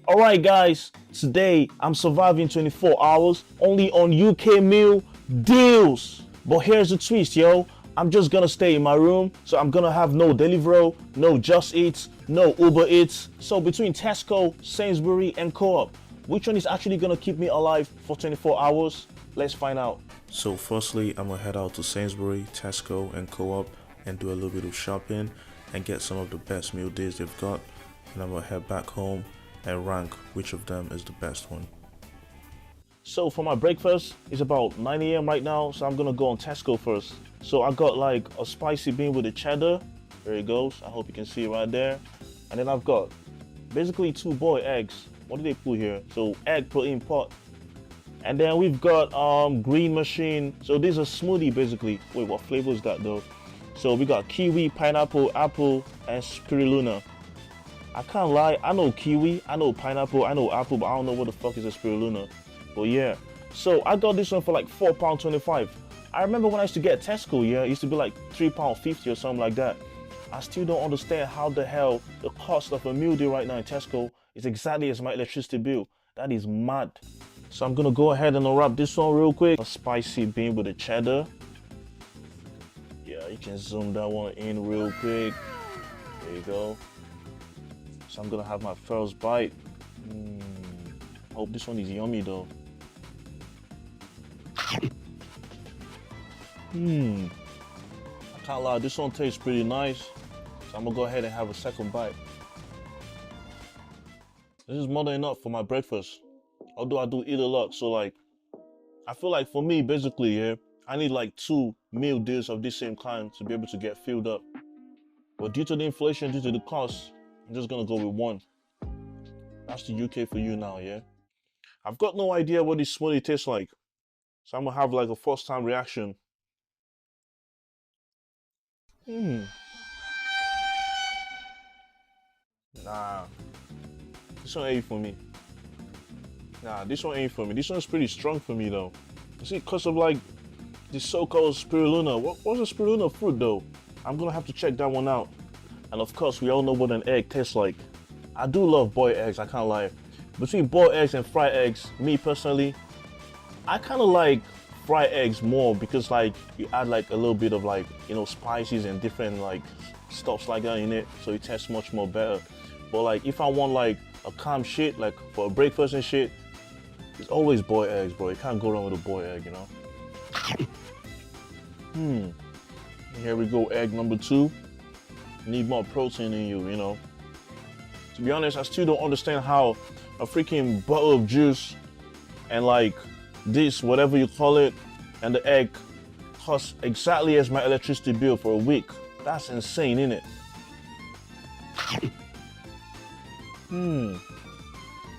Alright guys, today I'm surviving 24 hours only on UK meal deals. But here's the twist, yo. I'm just gonna stay in my room, so I'm gonna have no Deliveroo, no Just Eats, no Uber Eats. So between Tesco, Sainsbury and Co-op, which one is actually gonna keep me alive for 24 hours? Let's find out. So firstly, I'm gonna head out to Sainsbury, Tesco and Co-op and do a little bit of shopping and get some of the best meal deals they've got. And I'm gonna head back home and rank which of them is the best one. So for my breakfast, it's about 9 a.m. right now, so I'm gonna go on Tesco first. So I got like a spicy bean with the cheddar. There it goes. I hope you can see it right there. And then I've got basically 2 boiled eggs. What do they put here? So egg protein pot. And then we've got green machine. So this is a smoothie basically. Wait, what flavor is that though? So we got kiwi, pineapple, apple, and spirulina. I can't lie, I know kiwi, I know pineapple, I know apple, but I don't know what the fuck is a spirulina. But yeah, so I got this one for like £4.25. I remember when I used to get Tesco, yeah, it used to be like £3.50 or something like that. I still don't understand how the hell the cost of a meal deal right now in Tesco is exactly as my electricity bill. That is mad. So I'm gonna go ahead and unwrap this one real quick. A spicy bean with the cheddar. Yeah, you can zoom that one in real quick. There you go. So I'm gonna have my first bite. Hope this one is yummy though. I can't lie, this one tastes pretty nice. So I'm gonna go ahead and have a second bite. This is more than enough for my breakfast. Although I do eat a lot, so like, I feel like for me, basically, yeah, I need like 2 meal deals of this same kind to be able to get filled up. But due to the inflation, due to the cost, I'm just gonna go with 1. That's the UK for you now, yeah? I've got no idea what this smoothie tastes like. So I'm gonna have like a first time reaction. Nah, this one ain't for me. Nah, this one ain't for me. This one's pretty strong for me though. You see, because of like this so-called spirulina. What's a spirulina fruit though? I'm gonna have to check that one out. And of course, we all know what an egg tastes like. I do love boiled eggs, I can't lie. Between boiled eggs and fried eggs, me personally, I kind of like fried eggs more because like you add like a little bit of like, you know, spices and different like stuffs like that in it, so it tastes much more better. But like if I want like a calm shit, like for a breakfast and shit, it's always boiled eggs, bro. You can't go wrong with a boiled egg, you know? Here we go, egg number 2. Need more protein in you, you know? To be honest, I still don't understand how a freaking bottle of juice and like this, whatever you call it, and the egg costs exactly as my electricity bill for a week. That's insane, isn't it? And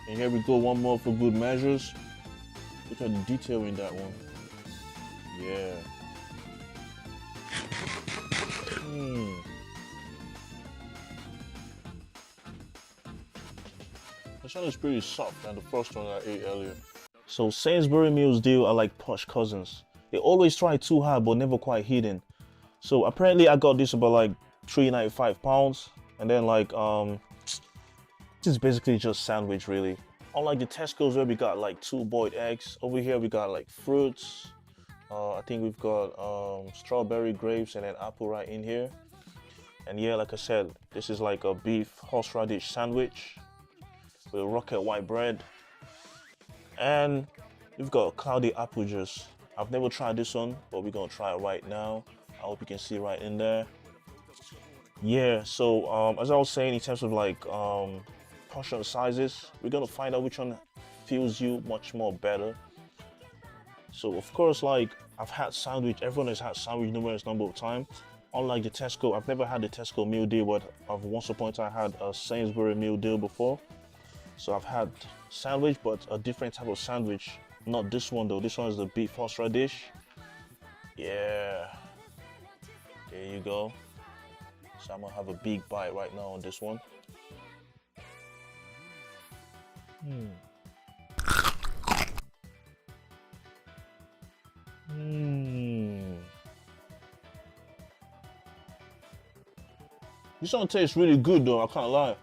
here we go, one more for good measures. Look at the detail in that one. Yeah. This one is pretty soft than the first one I ate earlier. So Sainsbury meals deal are like posh cousins. They always try too hard but never quite hidden. So apparently I got this about like £3.95, and then like this is basically just sandwich really. Unlike the Tesco's where we got like 2 boiled eggs, over here we got like fruits. I think we've got strawberry, grapes, and then apple right in here. And yeah, like I said, this is like a beef horseradish sandwich with rocket white bread. And we've got cloudy apple juice. I've never tried this one, but we're gonna try it right now. I hope you can see right in there. Yeah, so as I was saying, in terms of like portion sizes, we're gonna find out which one feels you much more better. So of course, like I've had sandwich, everyone has had sandwich numerous number of times. Unlike the Tesco, I've never had the Tesco meal deal, but I've once upon a time had a Sainsbury meal deal before. So I've had sandwich, but a different type of sandwich. Not this one though, this one is the beef horseradish. Yeah, there you go. So I'm gonna have a big bite right now on this one. This one tastes really good though, I can't lie.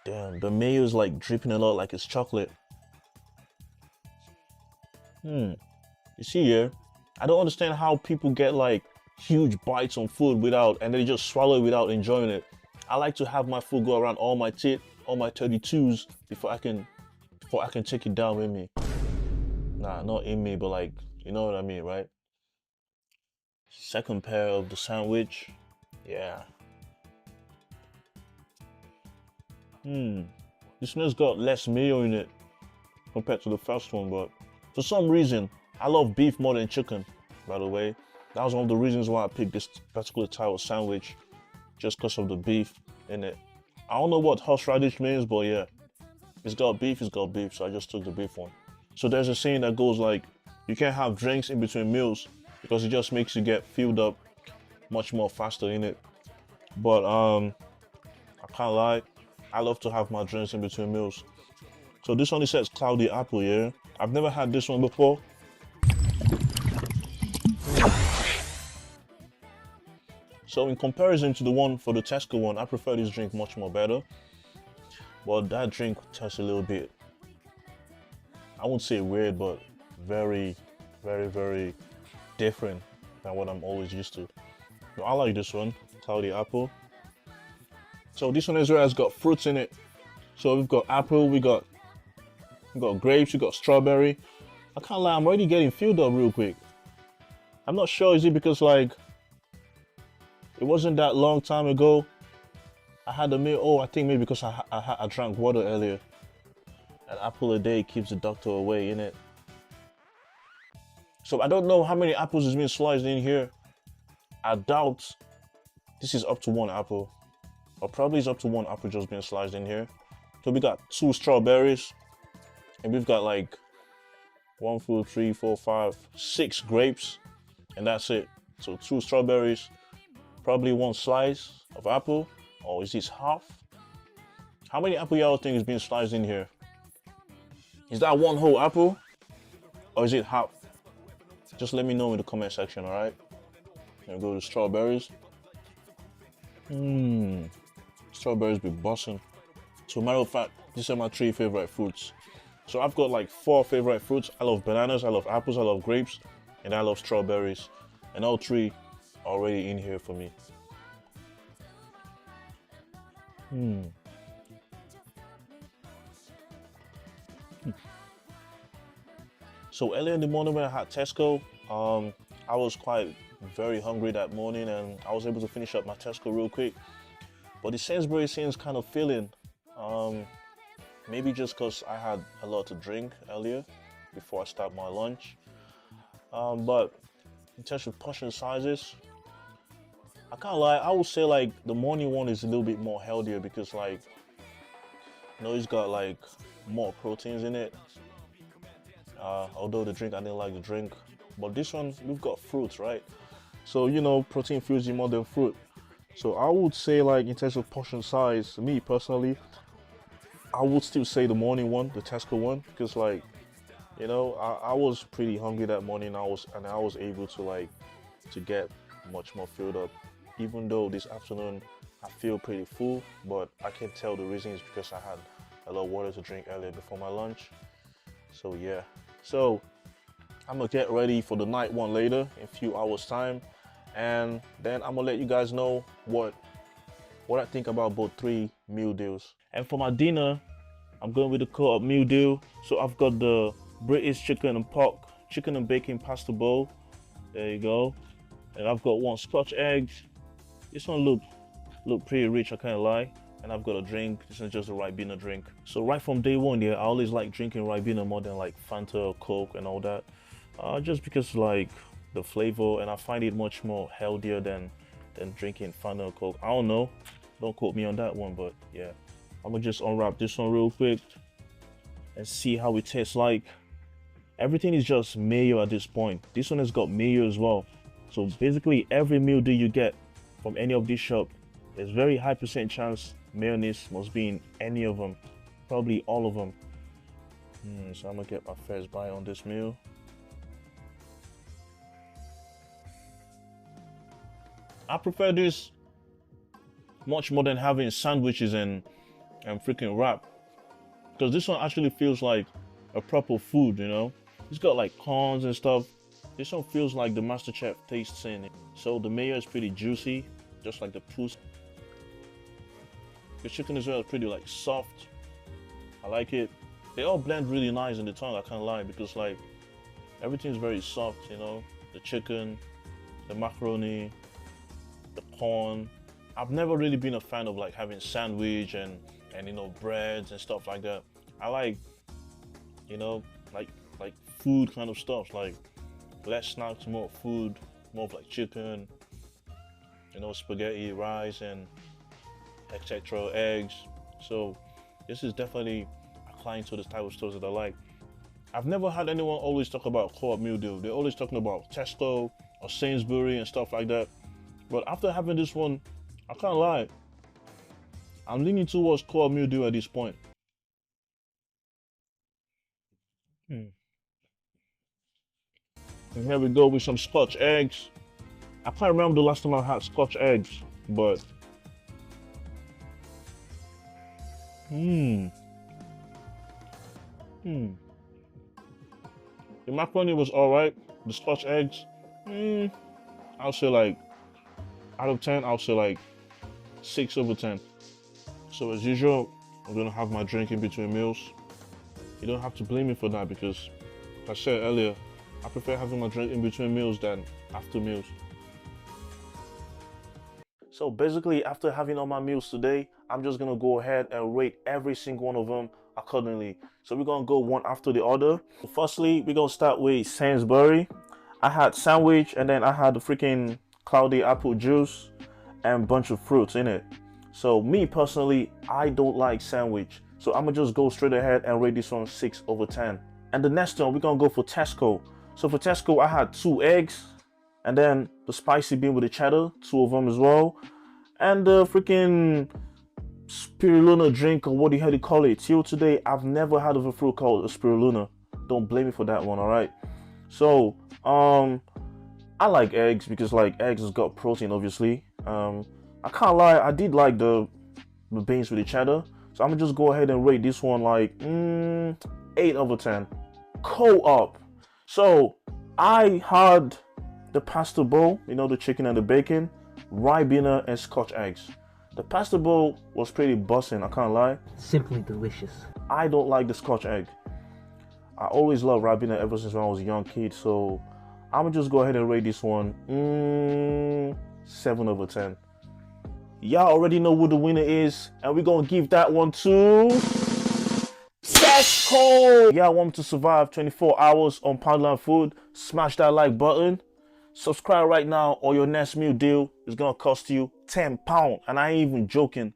Damn, the mayo is like dripping a lot like it's chocolate. You see here, I don't understand how people get like huge bites on food without, and they just swallow it without enjoying it. I like to have my food go around all my teeth, all my 32s before I can take it down with me. Nah, not in me, but like, you know what I mean, right? Second pair of the sandwich. Yeah. This one's got less mayo in it compared to the first one, but for some reason, I love beef more than chicken, by the way. That was one of the reasons why I picked this particular type of sandwich, just because of the beef in it. I don't know what horseradish means, but yeah, it's got beef, so I just took the beef one. So there's a saying that goes like, you can't have drinks in between meals because it just makes you get filled up much more faster in it. But I can't lie, I love to have my drinks in between meals. So this only says cloudy apple, yeah? I've never had this one before. So in comparison to the one for the Tesco one, I prefer this drink much more better. But that drink tastes a little bit, I won't say weird, but very, very, very different than what I'm always used to. But I like this one, cloudy apple. So this one as well has got fruits in it. So we've got apple, we got grapes, we got strawberry. I can't lie, I'm already getting filled up real quick. I'm not sure, is it because like, it wasn't that long time ago I had a meal. Oh, I think maybe because I drank water earlier. An apple a day keeps the doctor away, innit? So I don't know how many apples is being sliced in here. I doubt this is up to one apple. Or probably it's up to one apple just being sliced in here. So we got 2 strawberries. And we've got like 1, 2, 3, 4, 5, 6 grapes. And that's it. So 2 strawberries, probably 1 slice of apple. Or is this half? How many apple y'all think is being sliced in here? Is that 1 whole apple? Or is it half? Just let me know in the comment section, alright? Gonna go to strawberries. Strawberries be bussin'. So matter of fact, these are my 3 favorite fruits. So I've got like 4 favorite fruits. I love bananas, I love apples, I love grapes, and I love strawberries. And all 3 are already in here for me. So earlier in the morning when I had Tesco, I was quite very hungry that morning and I was able to finish up my Tesco real quick. But the Sainsbury seems kind of filling. Maybe just because I had a lot to drink earlier before I start my lunch. But in terms of portion sizes, I can't lie, I would say like the morning one is a little bit more healthier because like, you know, it's got like more proteins in it. Although the drink, I didn't like the drink. But this one, we've got fruits, right? So, you know, protein fills you more than fruit. So I would say like in terms of portion size, me personally, I would still say the morning one, the Tesco one, because like, you know, I was pretty hungry that morning. I was able to like, to get much more filled up. Even though this afternoon I feel pretty full, but I can tell the reason is because I had a lot of water to drink earlier before my lunch. So yeah, so I'm gonna get ready for the night one later in a few hours time, and then I'm gonna let you guys know what I think about both 3 meal deals. And for my dinner, I'm going with the Co-op meal deal. So I've got the British chicken and pork, chicken and bacon pasta bowl. There you go. And I've got 1 Scotch egg. This one look pretty rich, I can't lie. And I've got a drink. This is just a Ribena drink. So right from day one, yeah, I always like drinking Ribena more than like Fanta or Coke and all that. Just because like the flavor, and I find it much more healthier than drinking Fanta or Coke. I don't know. Don't quote me on that one, but yeah. I'm gonna just unwrap this one real quick and see how it tastes like. Everything is just mayo at this point. This one has got mayo as well. So basically every meal deal you get from any of these shops, there's very high % chance mayonnaise must be in any of them, probably all of them. So I'm gonna get my first bite on this meal. I prefer this much more than having sandwiches and freaking wrap. Because this one actually feels like a proper food, you know? It's got like corns and stuff. This one feels like the MasterChef tastes in it. So the mayo is pretty juicy, just like the poos. The chicken as well is pretty like soft. I like it. They all blend really nice in the tongue, I can't lie, because like everything's very soft, you know? The chicken, the macaroni, the corn. I've never really been a fan of like having sandwich and you know, breads and stuff like that. I like, you know, like food kind of stuff, like less snacks, more food, more of like chicken, you know, spaghetti, rice, and etc. eggs. So this is definitely applying to the type of stores that I like. I've never had anyone always talk about co-op meal deal. They're always talking about Tesco or Sainsbury and stuff like that. But after having this one, I can't lie, I'm leaning towards co-op meal deal at this point. And here we go with some Scotch eggs. I can't remember the last time I had Scotch eggs, but the macaroni was alright. The Scotch eggs, I'll say like out of 10, I'll say like 6 over 10. So as usual, I'm gonna have my drink in between meals. You don't have to blame me for that because, like I said earlier, I prefer having my drink in between meals than after meals. So basically, after having all my meals today, I'm just gonna go ahead and rate every single one of them accordingly. So we're gonna go one after the other. Firstly, we're gonna start with Sainsbury. I had sandwich and then I had the freaking cloudy apple juice and a bunch of fruits in it. So me personally, I don't like sandwich. So I'm gonna just go straight ahead and rate this one 6 over 10. And the next one, we're gonna go for Tesco. So for Tesco, I had 2 eggs, and then the spicy bean with the cheddar, 2 of them as well. And the freaking spirulina drink, or what the hell you call it. Till today, I've never had of a fruit called a spirulina. Don't blame me for that one, alright? So, I like eggs because like eggs has got protein, obviously. I can't lie, I did like the beans with the cheddar. So I'm gonna just go ahead and rate this one like 8 over 10. Co-op. So I had the pasta bowl, you know, the chicken and the bacon, ribena and Scotch eggs. The pasta bowl was pretty bussin', I can't lie. Simply delicious. I don't like the Scotch egg. I always loved ribena ever since when I was a young kid, so I'm gonna just go ahead and rate this one 7 over 10. Y'all already know who the winner is, and we're gonna give that one to Tesco. Y'all want me to survive 24 hours on Poundland Food? Smash that like button. Subscribe right now, or your next meal deal is gonna cost you £10. And I ain't even joking.